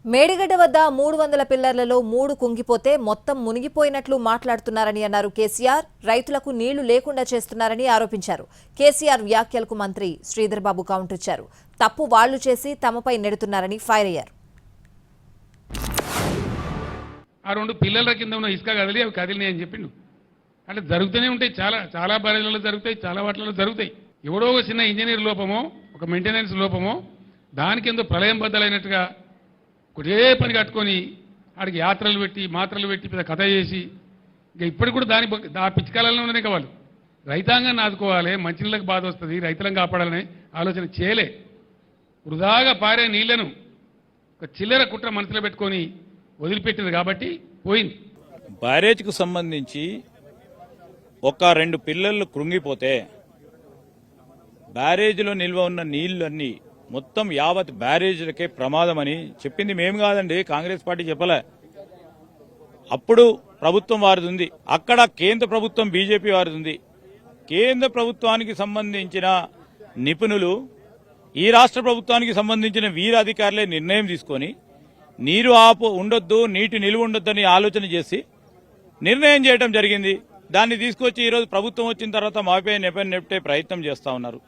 మేడిగడ్డ వద్ద 300 పిల్లర్లలో 3 కుంగిపోతే మొత్తం మునిగిపోయినట్లు మాట్లాడుతున్నారని అన్నారు కేసీఆర్. రైతులకు నీళ్లు లేకుండా చేస్తున్నారని ఆరోపించారు. కేసీఆర్ వ్యాఖ్యలకు మంత్రి శ్రీధర్ బాబు కౌంటర్ ఇచ్చారు. తప్పు వాళ్లు చేసి తమపై నెడుతున్నారని ఫైర్ అయ్యారు. ఆ 2 పిల్లల కింద ఉన్న ఇసుక కదిలి అవి కదిలినాయి అని చెప్పిండు. అంటే జరుగుతూనే ఉంటాయి, చాలా బారీలలో జరుగుతాయి, చాలా వాటిలలో జరుగుతాయి. ఎవడో ఒక చిన్న ఇంజనీర్ లోపమో ఒక మెయింటెనెన్స్ లోపమో దానికి ఎంతో ప్రళయం బద్దలైనట్టుగా ఒకటే పని కట్టుకొని ఆడికి యాత్రలు పెట్టి మాత్రలు పెట్టి పెద్ద కథ చేసి ఇంకా ఇప్పటికి కూడా ఆ పిచ్చికాలంలో ఉన్నదే కావాలి. రైతాంగాన్ని ఆదుకోవాలి, మంచినీళ్ళకి బాధ వస్తుంది, రైతులను కాపాడాలనే ఆలోచన చేయలే. వృధాగా పారే నీళ్లను ఒక చిల్లర కుట్ర మనసులో పెట్టుకొని వదిలిపెట్టింది కాబట్టి పోయింది. బ్యారేజ్కు సంబంధించి ఒక 2 పిల్లర్లు కృంగిపోతే బ్యారేజ్లో నిల్వ ఉన్న నీళ్లన్నీ మొత్తం యావత్ బ్యారేజీలకే ప్రమాదమని చెప్పింది మేము కాదండి, కాంగ్రెస్ పార్టీ చెప్పలే. అప్పుడు ప్రభుత్వం వారిది ఉంది, అక్కడ కేంద్ర ప్రభుత్వం బీజేపీ వారిది ఉంది. కేంద్ర ప్రభుత్వానికి సంబంధించిన నిపుణులు ఈ రాష్ట్ర ప్రభుత్వానికి సంబంధించిన వీర అధికారులే నిర్ణయం తీసుకొని నీరు ఉండొద్దు, నీటి నిలువ ఉండొద్దని ఆలోచన చేసి నిర్ణయం చేయడం జరిగింది. దాన్ని తీసుకొచ్చి ఈరోజు ప్రభుత్వం వచ్చిన తర్వాత మాపై నెపే ప్రయత్నం చేస్తా ఉన్నారు.